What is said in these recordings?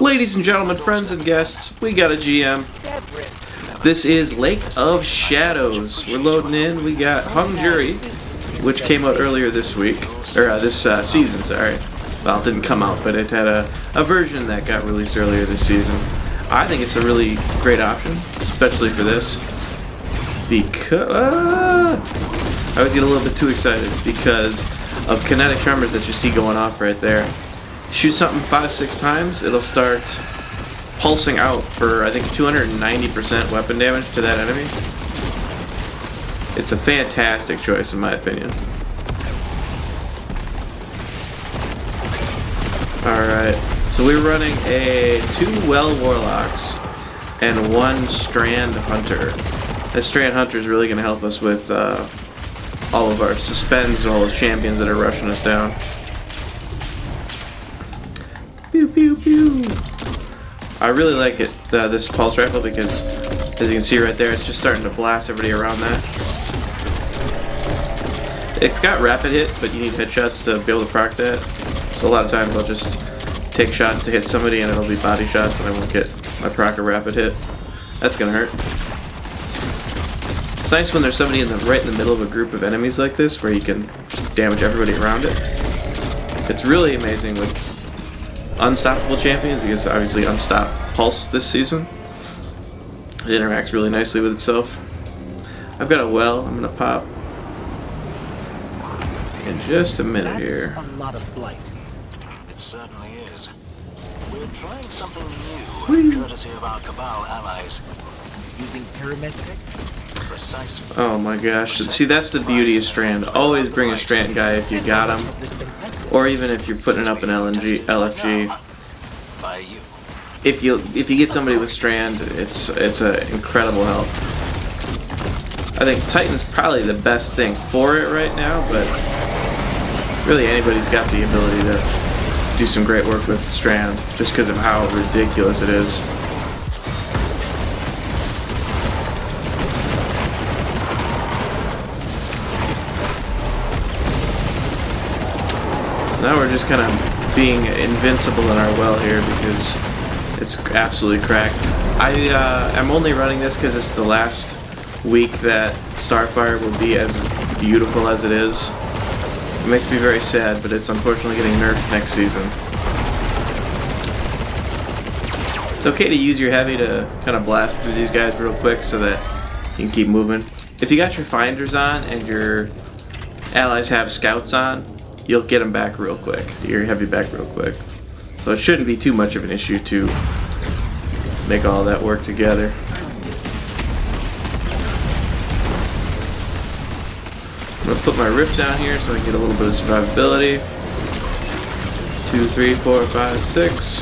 Ladies and gentlemen, friends and guests, we got a GM. This is Lake of Shadows. We're loading in. We got Hung Jury, which came out earlier this week, or this season, sorry. Well, it didn't come out, but it had a version that got released earlier this season. I think it's a really great option, especially for this, because I always get a little bit too excited because of kinetic tremors that you see going off right there. Shoot something 5-6 times, it'll start pulsing out for, I think, 290% weapon damage to that enemy. It's a fantastic choice in my opinion. Alright, so we're running 2 well warlocks and 1 strand hunter. That strand hunter is really going to help us with all of our suspends and all those champions that are rushing us down. Pew pew pew. I really like it, this pulse rifle, because as you can see right there, it's just starting to blast everybody around that. It's got rapid hit, but you need headshots to be able to proc that. So a lot of times I'll just take shots to hit somebody and it'll be body shots and I won't get my proc or rapid hit. That's gonna hurt. It's nice when there's somebody right in the middle of a group of enemies like this where you can just damage everybody around it. It's really amazing with unstoppable champions because obviously unstop pulse this season. It interacts really nicely with itself. I've got a well I'm gonna pop in just a minute here. That's a lot of flight. It certainly is. We're trying something new, courtesy of our Cabal allies. Using parametric? Precisely. Oh my gosh. See, that's the beauty of Strand. Always bring a Strand guy if you got him. Or even if you're putting up an LFG. By you. If you get somebody with Strand, it's an incredible help. I think Titan's probably the best thing for it right now, but really anybody's got the ability to do some great work with Strand just because of how ridiculous it is. Now we're just kind of being invincible in our well here because it's absolutely cracked. I'm only running this because it's the last week that Starfire will be as beautiful as it is. It makes me very sad, but it's unfortunately getting nerfed next season. It's okay to use your heavy to kind of blast through these guys real quick so that you can keep moving. If you got your finders on and your allies have scouts on, you'll get them back real quick, your heavy back real quick. So it shouldn't be too much of an issue to make all that work together. I'm going to put my rift down here so I can get a little bit of survivability. 2, 3, 4, 5, 6.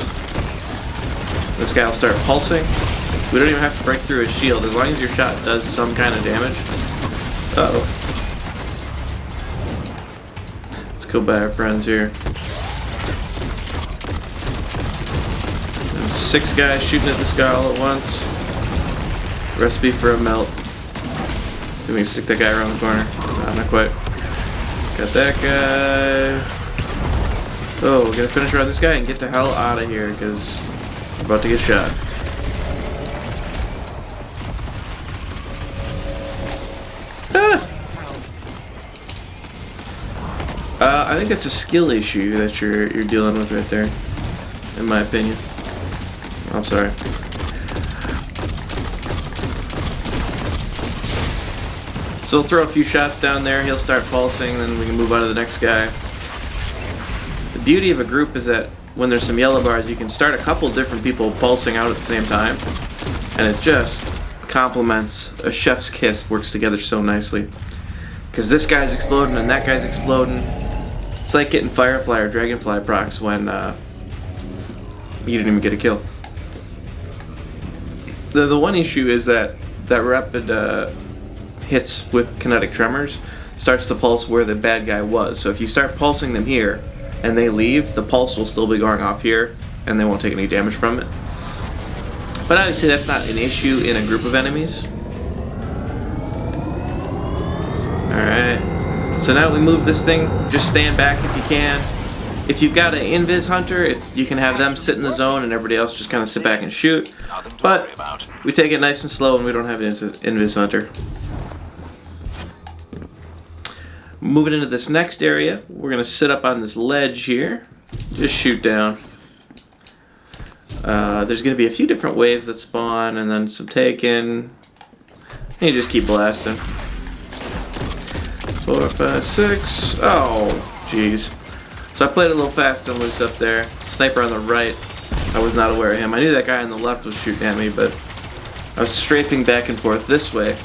This guy will start pulsing. We don't even have to break through his shield as long as your shot does some kind of damage. Uh-oh. Go by our friends here. There's 6 guys shooting at this guy all at once. Recipe for a melt. Do we stick that guy around the corner? No, not quite. Got that guy. Oh, we're gonna finish around this guy and get the hell out of here because we're about to get shot. Ah! I think it's a skill issue that you're dealing with right there, in my opinion. I'm sorry. So we'll throw a few shots down there, he'll start pulsing, then we can move on to the next guy. The beauty of a group is that when there's some yellow bars, you can start a couple different people pulsing out at the same time, and it just complements a chef's kiss, works together so nicely. Because this guy's exploding and that guy's exploding. It's like getting Firefly or Dragonfly procs when you didn't even get a kill. The one issue is that rapid hits with kinetic tremors starts to pulse where the bad guy was. So if you start pulsing them here and they leave, the pulse will still be going off here and they won't take any damage from it. But obviously that's not an issue in a group of enemies. Alright, so now we move this thing, just stand back if you can, If you've got an invis hunter, you can have them sit in the zone and everybody else just kind of sit back and shoot. Nothing to But worry about. we take it nice and slow when we don't have an invis hunter. Moving into this next area, we're going to sit up on this ledge here. Just shoot down. There's going to be a few different waves that spawn and then some taken. And you just keep blasting. 4, 5, 6. Oh, jeez. So I played a little fast and loose up there. Sniper on the right. I was not aware of him. I knew that guy on the left was shooting at me, but I was strafing back and forth this way.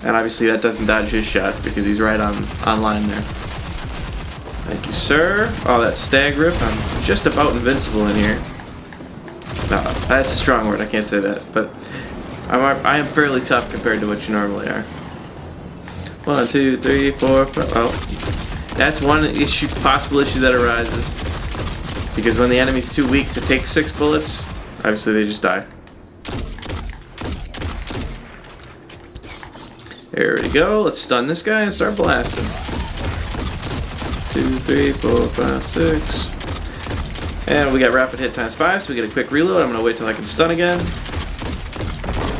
And obviously that doesn't dodge his shots because he's right on line there. Thank you, sir. Oh, that stag rip. I'm just about invincible in here. No, that's a strong word. I can't say that. But I am fairly tough compared to what you normally are. 1, 2, 3, 4, 5. Oh. That's one issue, possible issue that arises. Because when the enemy's too weak to take 6 bullets, obviously they just die. There we go. Let's stun this guy and start blasting. 2, 3, 4, 5, 6. And we got rapid hit times 5, so we get a quick reload. I'm going to wait till I can stun again.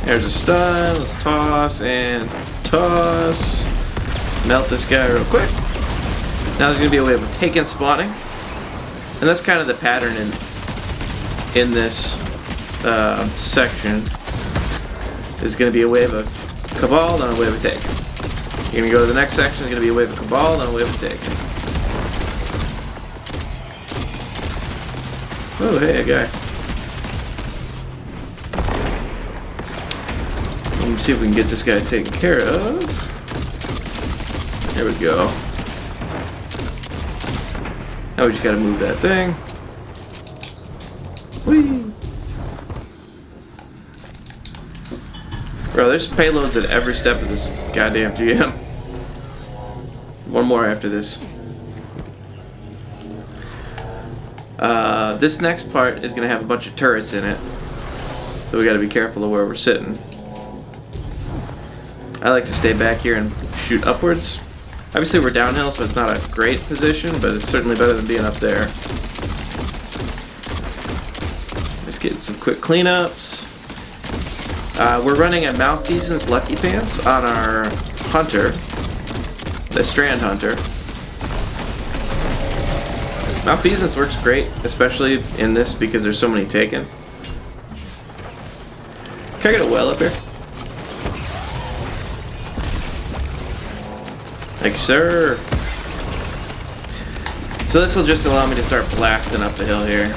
There's a stun. Let's toss and toss. Melt this guy real quick. Now there's going to be a wave of taken spawning. And that's kind of the pattern in this section. There's going to be a wave of Cabal, then a wave of taken. You're going to go to the next section, there's going to be a wave of Cabal, then a wave of taken. Oh, hey, a guy. Let me see if we can get this guy taken care of. There we go. Now we just gotta move that thing. Whee! Bro, there's payloads at every step of this goddamn GM. One more after this. This next part is gonna have a bunch of turrets in it. So we gotta be careful of where we're sitting. I like to stay back here and shoot upwards. Obviously we're downhill, so it's not a great position, but it's certainly better than being up there. Just getting some quick cleanups. We're running a Malfeasance Lucky Pants on our hunter, the Strand Hunter. Malfeasance works great, especially in this because there's so many taken. Can I get a well up here? Thank you, sir. So this will just allow me to start blasting up the hill here.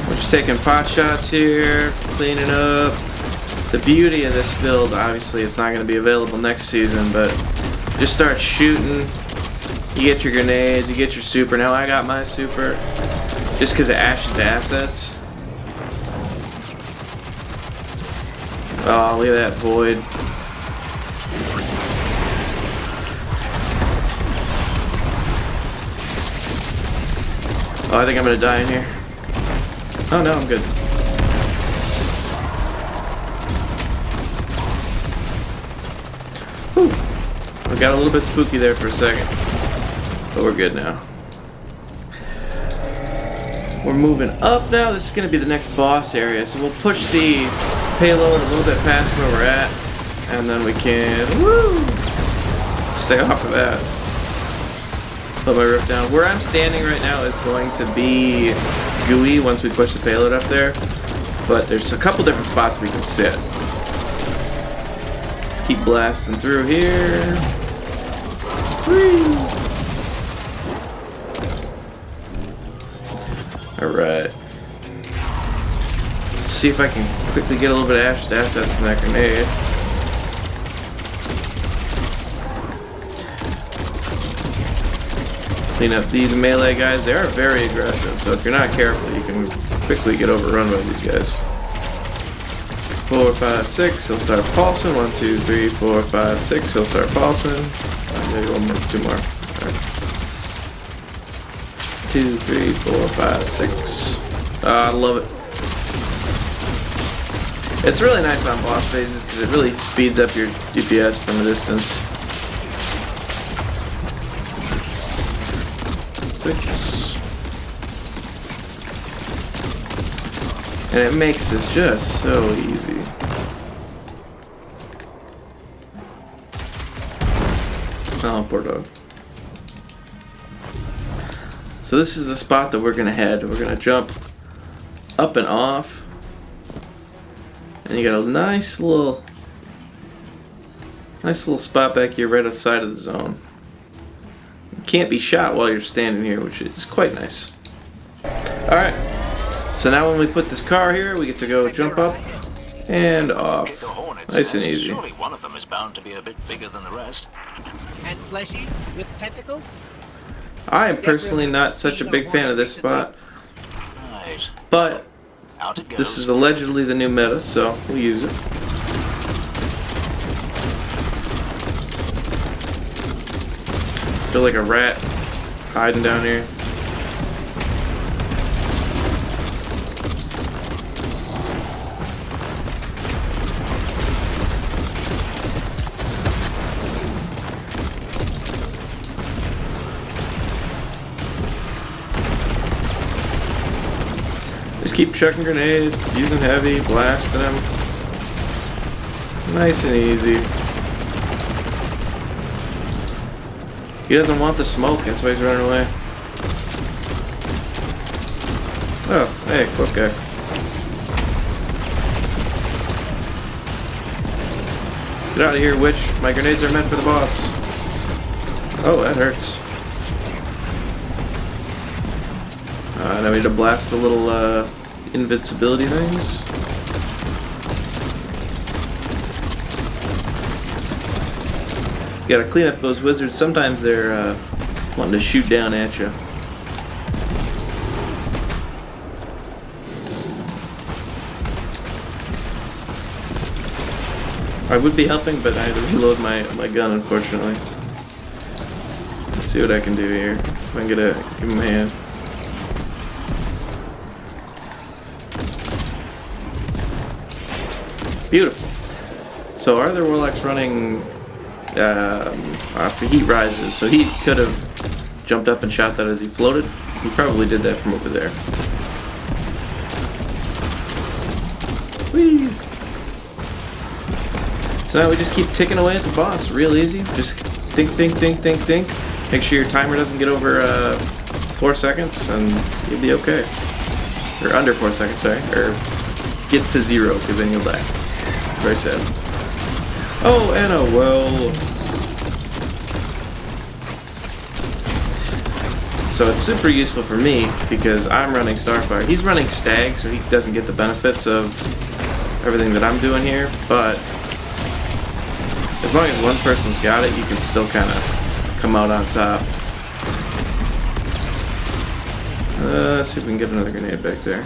We're just taking pot shots here, cleaning up. The beauty of this build, obviously it's not going to be available next season, but just start shooting. You get your grenades, you get your super. Now I got my super just because it ashes the assets. Oh, look at that void. Oh, I think I'm gonna die in here. Oh no, I'm good. Whew. I got a little bit spooky there for a second, but we're good now. We're moving up now. This is gonna be the next boss area, so we'll push the payload a little bit past where we're at, and then we can stay off of that. Put my roof down. Where I'm standing right now is going to be gooey once we push the payload up there, but there's a couple different spots we can sit. Let's keep blasting through here. Whee! Alright. See if I can quickly get a little bit of assets from that grenade. Clean up these melee guys. They are very aggressive, so if you're not careful, you can quickly get overrun by these guys. 4, 5, 6. He'll start pulsing. 1, 2, 3, 4, 5, 6. He'll start pulsing. Maybe one more, 2 more. Right. 2, 3, 4, 5, 6. I love it. It's really nice on boss phases because it really speeds up your DPS from a distance. 6. And it makes this just so easy. Oh, poor dog. So this is the spot that we're gonna head. We're gonna jump up and off. And you got a nice little spot back here right outside of the zone. You can't be shot while you're standing here, which is quite nice. Alright. So now when we put this car here, we get to go jump up and off. Nice and easy. Surely one of them is bound to be a bit bigger than the rest. And fleshy with tentacles? I am personally not such a big fan of this spot, Right. but Out it goes. this is allegedly the new meta, so we'll use it. Feel like a rat hiding down here. Just keep chucking grenades, using heavy, blasting them. Nice and easy. He doesn't want the smoke, that's why he's running away. Oh, hey, close guy. Get out of here, witch. My grenades are meant for the boss. Oh, that hurts. Now we need to blast the little invincibility things. You gotta clean up those wizards. Sometimes they're wanting to shoot down at you. I would be helping, but I had to reload my gun, unfortunately. Let's see what I can do here. If I can give him a hand. Beautiful. So are there warlocks running after heat rises? So he could have jumped up and shot that as he floated. He probably did that from over there. Whee! So now we just keep ticking away at the boss. Real easy. Just think, think, think, think, think. Make sure your timer doesn't get over 4 seconds and you'll be okay. Or under 4 seconds, sorry. Or get to 0, because then you'll die. Very sad. Oh, Anna, well. So it's super useful for me because I'm running Starfire. He's running Stag, so he doesn't get the benefits of everything that I'm doing here. But as long as one person's got it, you can still kind of come out on top. Let's see if we can get another grenade back there.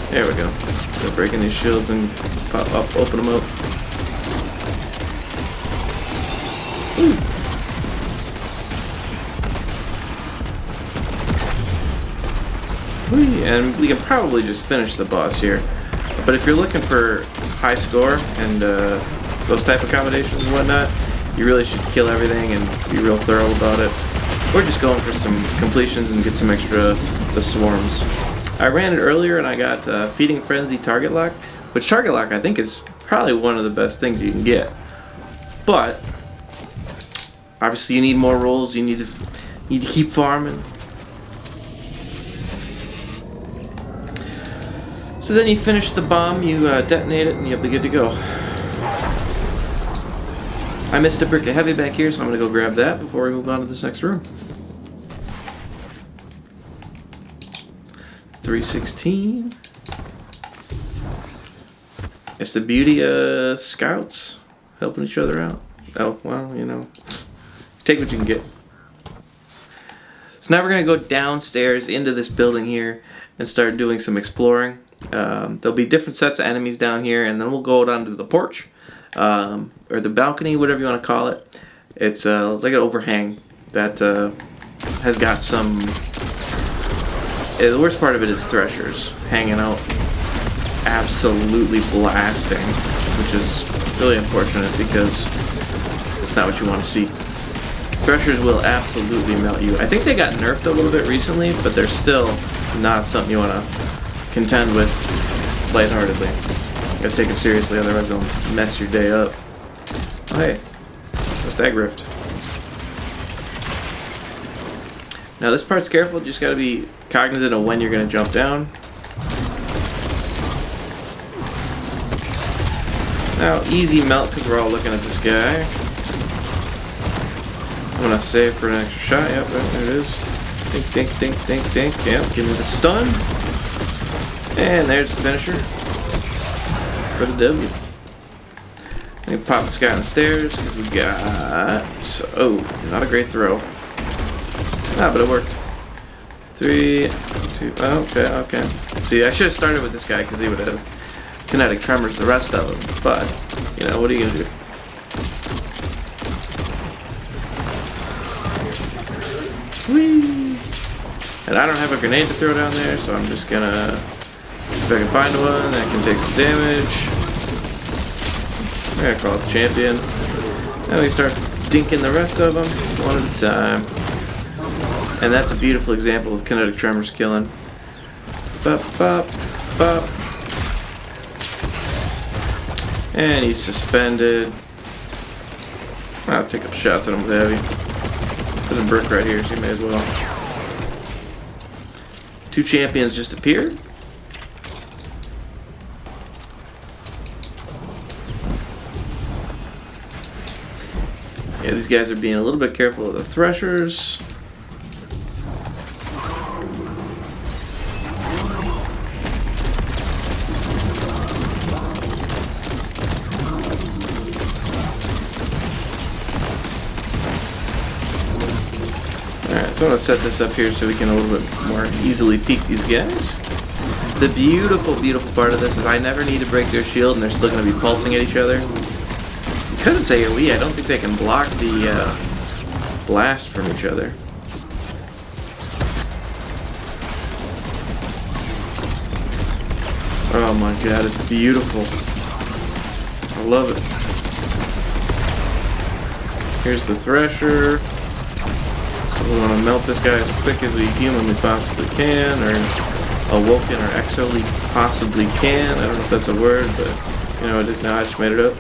There we go. Start breaking these shields and pop up, open them up. Ooh. Whee. And we can probably just finish the boss here. But if you're looking for high score and those type of combinations and whatnot, you really should kill everything and be real thorough about it. Or just going for some completions and get some extra the swarms. I ran it earlier and I got Feeding Frenzy Target Lock, which Target Lock I think is probably one of the best things you can get. But obviously you need more rolls, you need to keep farming. So then you finish the bomb, you detonate it, and you'll be good to go. I missed a brick of heavy back here, so I'm going to go grab that before we move on to this next room. 316. It's the beauty of scouts helping each other out. Oh, well, you know, take what you can get. So now we're going to go downstairs into this building here and start doing some exploring. There'll be different sets of enemies down here, and then we'll go down to the porch, or the balcony, whatever you want to call it. It's like an overhang that has got some The worst part of it is threshers hanging out, absolutely blasting, which is really unfortunate because it's not what you want to see. Threshers will absolutely melt you. I think they got nerfed a little bit recently, but they're still not something you want to contend with lightheartedly. You gotta take them seriously, otherwise they'll mess your day up. Oh, hey, there's Stag Rift. Now this part's careful, just gotta be cognizant of when you're gonna jump down. Now, easy melt because we're all looking at this guy. I'm gonna save for an extra shot. Yep, there it is. Dink, dink, dink, dink, dink. Yep, give me the stun. And there's the finisher for the W. Let me pop this guy on the stairs because we got. Oh, not a great throw. Ah, but it worked. 3, 2. Oh, okay. See, I should have started with this guy because he would have kinetic tremors the rest of them. But, you know, what are you gonna do? Whee! And I don't have a grenade to throw down there, so I'm just gonna, if I can find one that can take some damage. I'm gonna call it the champion. And we start dinking the rest of them one at a time. And that's a beautiful example of kinetic tremors killing. Bop, bop, bop. And he's suspended. I'll take up shots at him with heavy. There's a brick right here, so you may as well. 2 champions just appeared. Yeah, these guys are being a little bit careful of the threshers. Alright, so I'm going to set this up here so we can a little bit more easily peek these guys. The beautiful, beautiful part of this is I never need to break their shield and they're still going to be pulsing at each other. Because it's AoE, I don't think they can block the blast from each other. Oh my god, it's beautiful. I love it. Here's the thresher. So we want to melt this guy as quick as we humanly possibly can, or awoken or exoly possibly can. I don't know if that's a word, but you know it is now. I just made it up.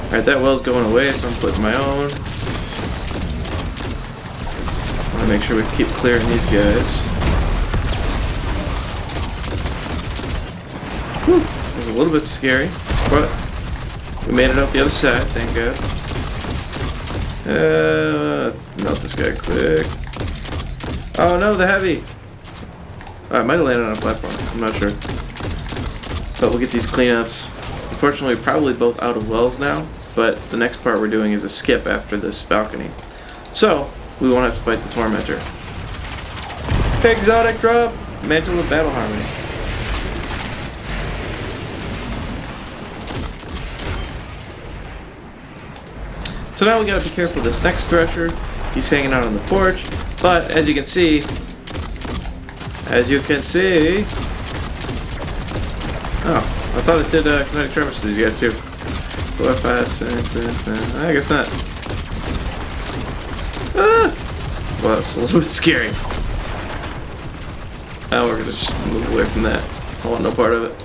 Alright, that well's going away, so I'm putting my own. I want to make sure we keep clearing these guys. Whew, it was a little bit scary, but we made it up the other side, thank God. Melt this guy quick. Oh no, the heavy! Oh, I might have landed on a platform, I'm not sure. But we'll get these cleanups. Unfortunately, we're probably both out of wells now, but the next part we're doing is a skip after this balcony. So, we won't have to fight the Tormentor. Exotic drop! Mantle of Battle Harmony. So now we gotta be careful of this next thresher. He's hanging out on the porch, but as you can see, oh, I thought it did kinetic tremors to these guys too. 4, 5, 6, 7, I guess not. Ah! Well, that's a little bit scary. Now we're gonna just move away from that. I want no part of it.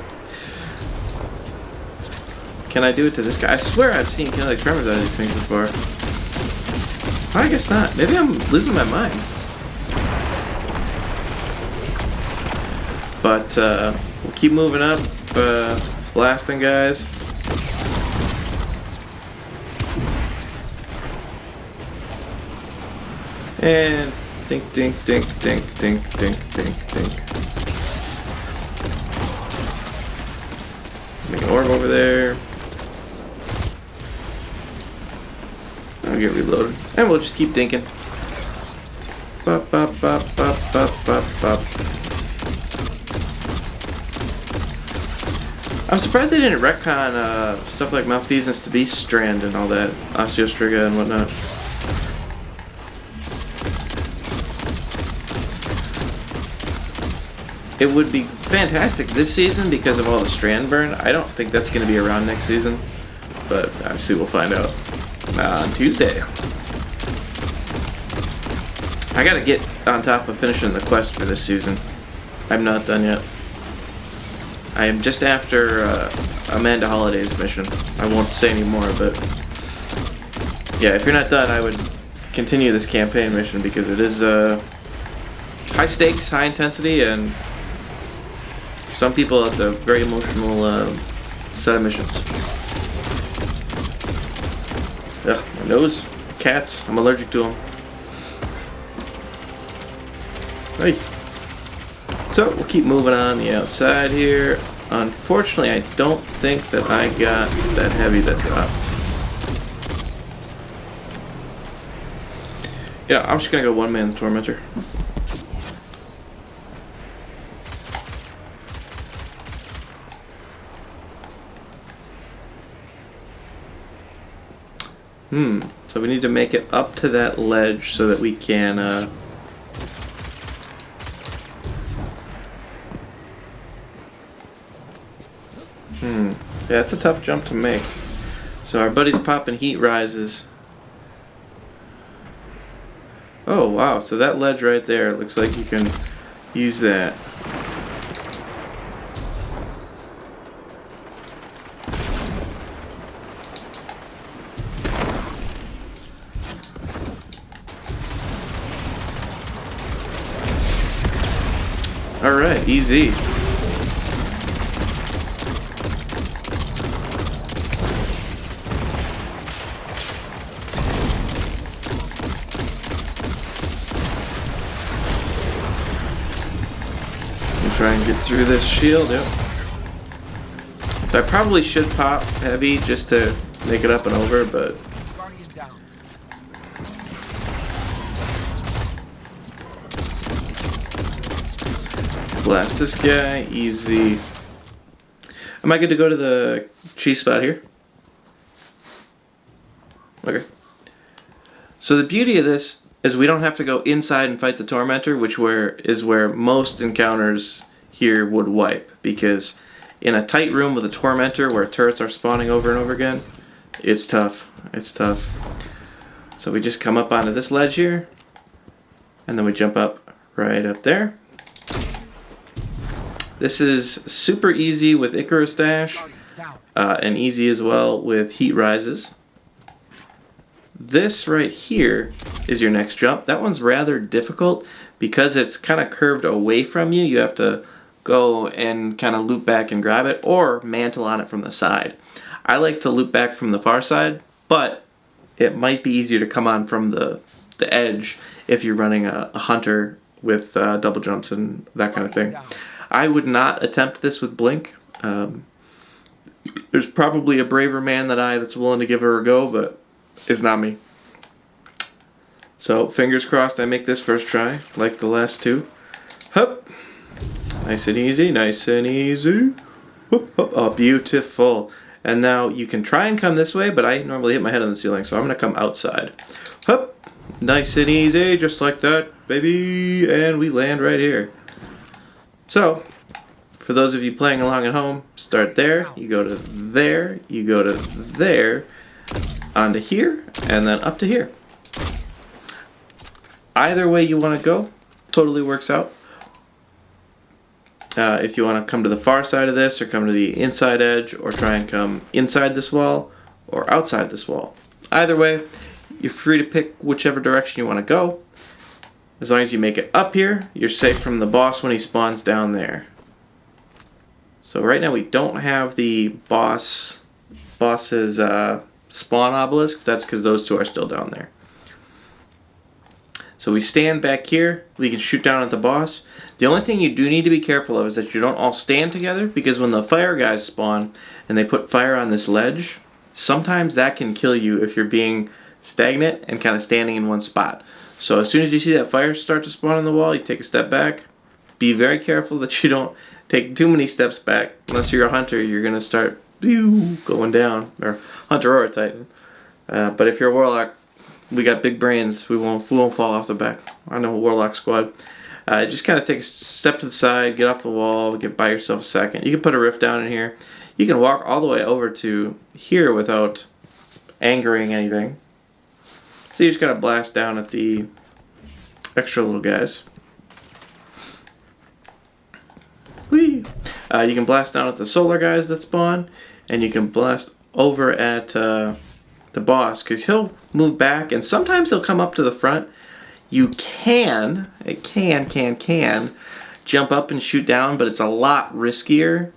Can I do it to this guy? I swear I've seen kinetic tremors out of these things before. I guess not. Maybe I'm losing my mind. But we'll keep moving up, blasting guys. And dink, dink, dink, dink, dink, dink, dink, dink. Make an orb over there. I'll get reloaded. And we'll just keep dinking. Bop, bop, bop, bop, bop, bop, bop. I'm surprised they didn't retcon stuff like Malfeasance to Beast Strand and all that, Osteostriga and whatnot. It would be fantastic this season because of all the strand burn. I don't think that's going to be around next season, but obviously we'll find out on Tuesday. I gotta get on top of finishing the quest for this season. I'm not done yet. I am just after Amanda Holiday's mission. I won't say any more, but yeah, if you're not done, I would continue this campaign mission because it is high stakes, high intensity, and some people have a very emotional set of missions. Ugh, my nose, cats, I'm allergic to them. Right. So we'll keep moving on the outside here. Unfortunately, I don't think that I got that heavy that dropped. Yeah, I'm just gonna go one man tormentor. So we need to make it up to that ledge so that we can yeah, it's a tough jump to make. So our buddy's popping heat rises. Oh wow, so that ledge right there, looks like you can use that. Alright, easy. Try and get through this shield, yep. So I probably should pop heavy just to make it up and over, but blast this guy, easy. Am I good to go to the cheese spot here? Okay. So the beauty of this is we don't have to go inside and fight the Tormentor, which is where most encounters here would wipe, because in a tight room with a Tormentor where turrets are spawning over and over again, it's tough. It's tough. So we just come up onto this ledge here, and then we jump up right up there. This is super easy with Icarus Dash, and easy as well with Heat Rises. This right here is your next jump. That one's rather difficult because it's kind of curved away from you. You have to go and kind of loop back and grab it, or mantle on it from the side. I like to loop back from the far side, but it might be easier to come on from the edge if you're running a hunter with double jumps and that kind of thing. I would not attempt this with Blink. There's probably a braver man than I that's willing to give her a go, but it's not me. So fingers crossed I make this first try like the last two. Hup. Nice and easy, nice and easy. Whoop, whoop. Oh, beautiful. And now you can try and come this way, but I normally hit my head on the ceiling, so I'm going to come outside. Hup. Nice and easy, just like that, baby. And we land right here. So, for those of you playing along at home, start there, you go to there, you go to there, onto here, and then up to here. Either way you want to go, totally works out. If you want to come to the far side of this, or come to the inside edge, or try and come inside this wall, or outside this wall. Either way, you're free to pick whichever direction you want to go. As long as you make it up here, you're safe from the boss when he spawns down there. So right now we don't have the boss's spawn obelisk. That's because those two are still down there. So we stand back here, we can shoot down at the boss. The only thing you do need to be careful of is that you don't all stand together, because when the fire guys spawn and they put fire on this ledge, sometimes that can kill you if you're being stagnant and kind of standing in one spot. So as soon as you see that fire start to spawn on the wall, you take a step back, be very careful that you don't take too many steps back. Unless you're a hunter, you're gonna start going down, or hunter or a titan. But if you're a warlock, we got big brains. We won't fall off the back. I know a warlock squad. Just kind of take a step to the side, get off the wall, get by yourself a second. You can put a rift down in here. You can walk all the way over to here without angering anything. So you just gotta blast down at the extra little guys. Whee! You can blast down at the solar guys that spawn, and you can blast over at the boss, because he'll move back, and sometimes he'll come up to the front. You can jump up and shoot down, but it's a lot riskier,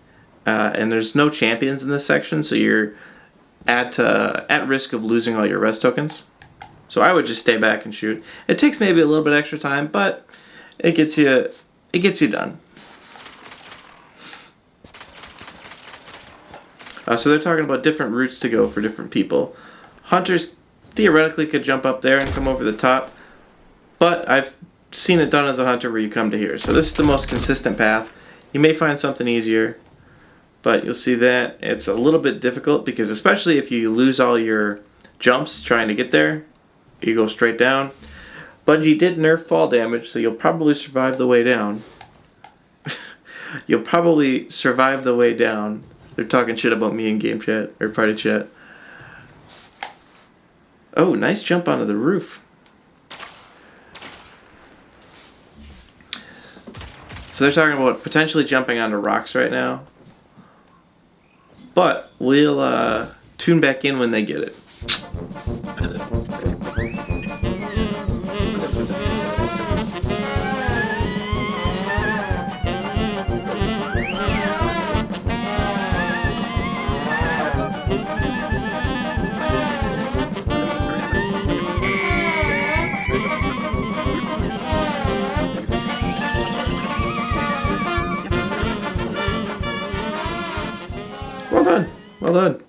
and there's no champions in this section, so you're at risk of losing all your res tokens. So I would just stay back and shoot. It takes maybe a little bit extra time, but it gets you done. So they're talking about different routes to go for different people. Hunters theoretically could jump up there and come over the top, but I've seen it done as a hunter where you come to here. So this is the most consistent path. You may find something easier, but you'll see that it's a little bit difficult, because especially if you lose all your jumps trying to get there, you go straight down. Bungie did nerf fall damage, so you'll probably survive the way down. You'll probably survive the way down. They're talking shit about me in game chat, or party chat. Oh, nice jump onto the roof. So they're talking about potentially jumping onto rocks right now. But we'll tune back in when they get it. Well done.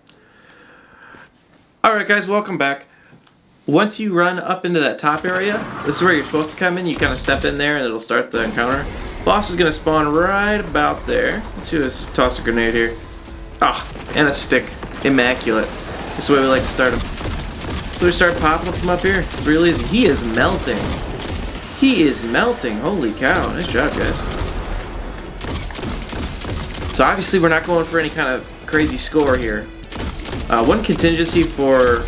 Alright guys, welcome back. Once you run up into that top area, this is where you're supposed to come in. You kind of step in there and it'll start the encounter. Boss is going to spawn right about there. Let's see, let's toss a grenade here. Ah, and a stick. Immaculate. This is the way we like to start him. So we start popping up from up here. It's real easy. He is melting. He is melting. Holy cow. Nice job, guys. So obviously we're not going for any kind of crazy score here. One contingency for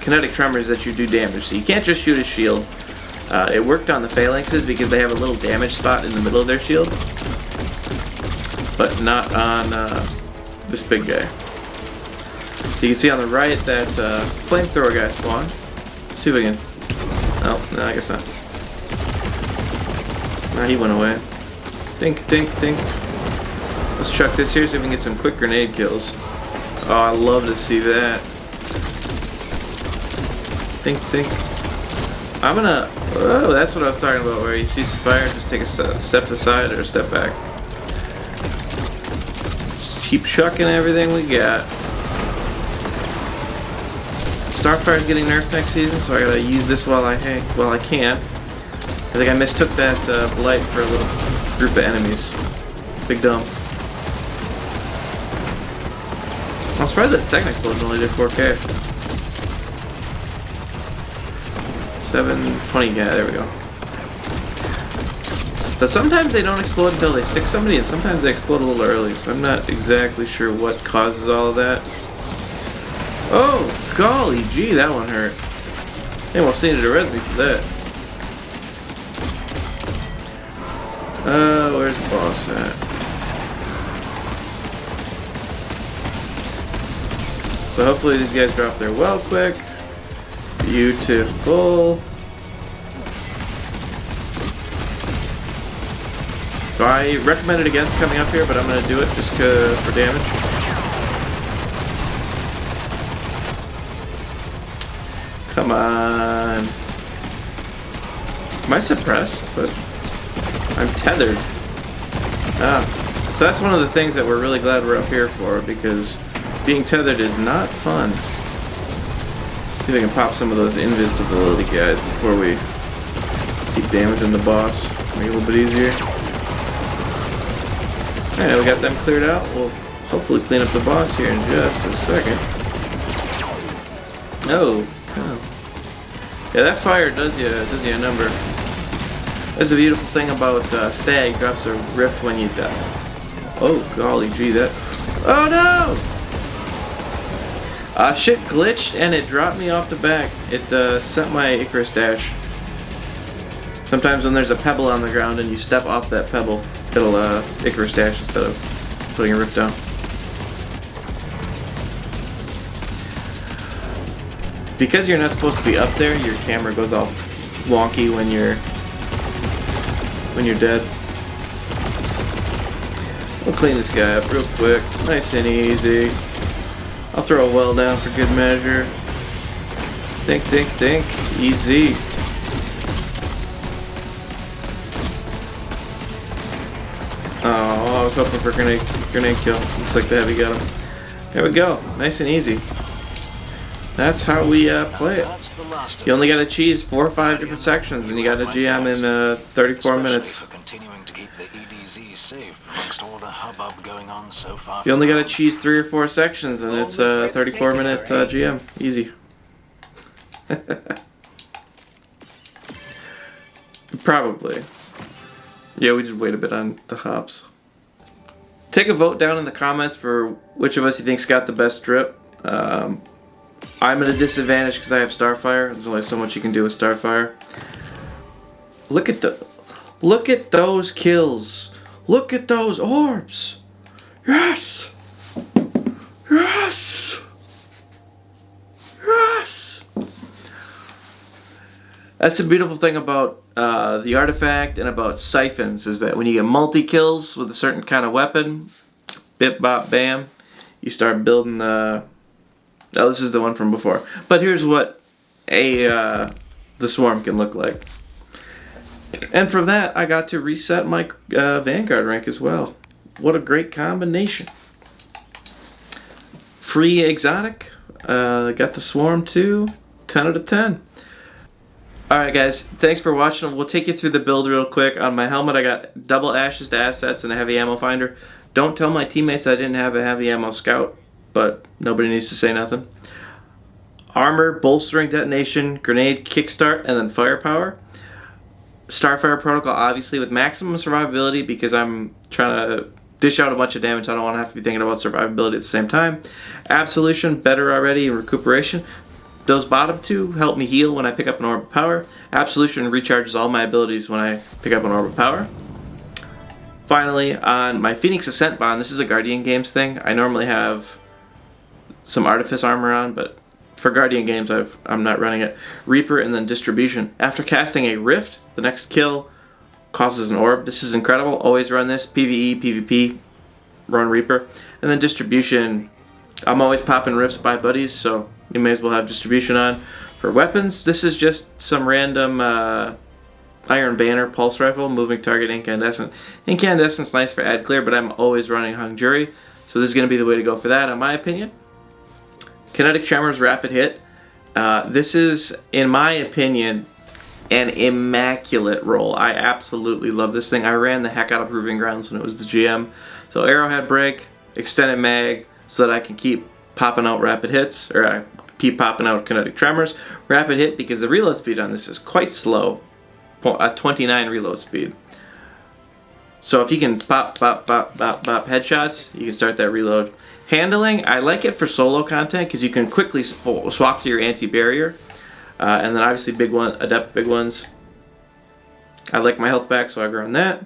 kinetic tremor is that you do damage, so you can't just shoot his shield. It worked on the phalanxes because they have a little damage spot in the middle of their shield, but not on this big guy. So you can see on the right that flamethrower guy spawned. Let's see if we can. Oh, no, I guess not. No, he went away. Dink, dink, dink. Let's chuck this here so we can get some quick grenade kills. Oh, I love to see that. Think. I'm gonna... Oh, that's what I was talking about, where you see some fire, just take a step to the side or a step back. Just keep chucking everything we got. Starfire's getting nerfed next season, so I gotta use this while I can. I think I mistook that blight for a little group of enemies. Big dumb. I'm surprised that second explosion only did 4K. 720, yeah, there we go. But sometimes they don't explode until they stick somebody, and sometimes they explode a little early, so I'm not exactly sure what causes all of that. Oh, golly gee, that one hurt. They almost needed to res me for that. Where's the boss at? So hopefully these guys drop their well quick. Beautiful. So I recommend it against coming up here, but I'm going to do it just for damage. Come on. Am I suppressed? But I'm tethered. So that's one of the things that we're really glad we're up here for, because being tethered is not fun. See if I can pop some of those invisibility guys before we keep damaging the boss. Make it a little bit easier. Alright, we got them cleared out. We'll hopefully clean up the boss here in just a second. Oh. Yeah, that fire does you a number. That's the beautiful thing about Stag. Drops a rift when you die. Oh, golly gee, that... Oh no! Shit glitched and it dropped me off the back. It sent my Icarus dash. Sometimes when there's a pebble on the ground and you step off that pebble, it'll Icarus dash instead of putting a rift down. Because you're not supposed to be up there, your camera goes all wonky when you're dead. We'll clean this guy up real quick, nice and easy. I'll throw a well down for good measure. Think, easy. Oh, I was hoping for grenade kill. Looks like the heavy got him. There we go, nice and easy. That's how we play it. You only got to cheese 4 or 5 different sections, and you got to GM in 34 minutes. You only got to cheese 3 or 4 sections, and it's a 34-minute GM. Easy. Probably. Yeah, we just wait a bit on the hops. Take a vote down in the comments for which of us you think's got the best drip. I'm at a disadvantage because I have Starfire. There's only so much you can do with Starfire. Look at those kills. Look at those orbs. Yes. Yes. Yes. That's the beautiful thing about the artifact and about siphons, is that when you get multi-kills with a certain kind of weapon, bip bop bam, you start building oh, this is the one from before. But here's what the swarm can look like. And from that, I got to reset my Vanguard rank as well. What a great combination. Free exotic. Got the swarm too. 10 out of 10. Alright guys, thanks for watching. We'll take you through the build real quick. On my helmet I got double ashes to assets and a heavy ammo finder. Don't tell my teammates I didn't have a heavy ammo scout, but nobody needs to say nothing. Armor, bolstering detonation, grenade, kickstart, and then firepower. Starfire protocol obviously with maximum survivability because I'm trying to dish out a bunch of damage. I don't want to have to be thinking about survivability at the same time. Absolution, better already, and recuperation. Those bottom two help me heal when I pick up an orb of power. Absolution recharges all my abilities when I pick up an orb of power. Finally, on my Phoenix Ascent Bond, this is a Guardian Games thing. I normally have some Artifice armor on, but for Guardian Games I'm not running it. Reaper and then Distribution. After casting a Rift, the next kill causes an orb. This is incredible. Always run this. PvE, PvP, run Reaper. And then Distribution, I'm always popping Rifts by buddies, so you may as well have Distribution on. For weapons, this is just some random Iron Banner Pulse Rifle, moving target incandescent. Incandescent's nice for ad clear, but I'm always running Hung Jury, so this is going to be the way to go for that, in my opinion. Kinetic Tremors Rapid Hit. This is, in my opinion, an immaculate roll. I absolutely love this thing. I ran the heck out of Proving Grounds when it was the GM. So Arrowhead Break, Extended Mag, so that I can keep popping out rapid hits, or keep popping out Kinetic Tremors. Rapid Hit because the reload speed on this is quite slow. A 29 reload speed. So if you can pop headshots, you can start that reload. Handling, I like it for solo content because you can quickly swap to your anti-barrier. And then obviously adept big ones. I like my health back, so I grow on that.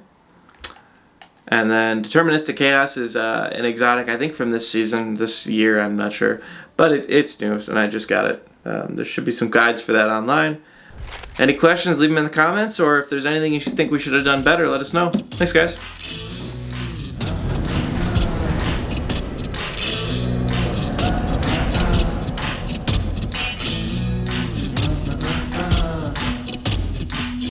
And then Deterministic Chaos is an exotic, I think from this season, this year, I'm not sure. But it's new, and I just got it. There should be some guides for that online. Any questions, leave them in the comments, or if there's anything you think we should have done better, let us know. Thanks, guys.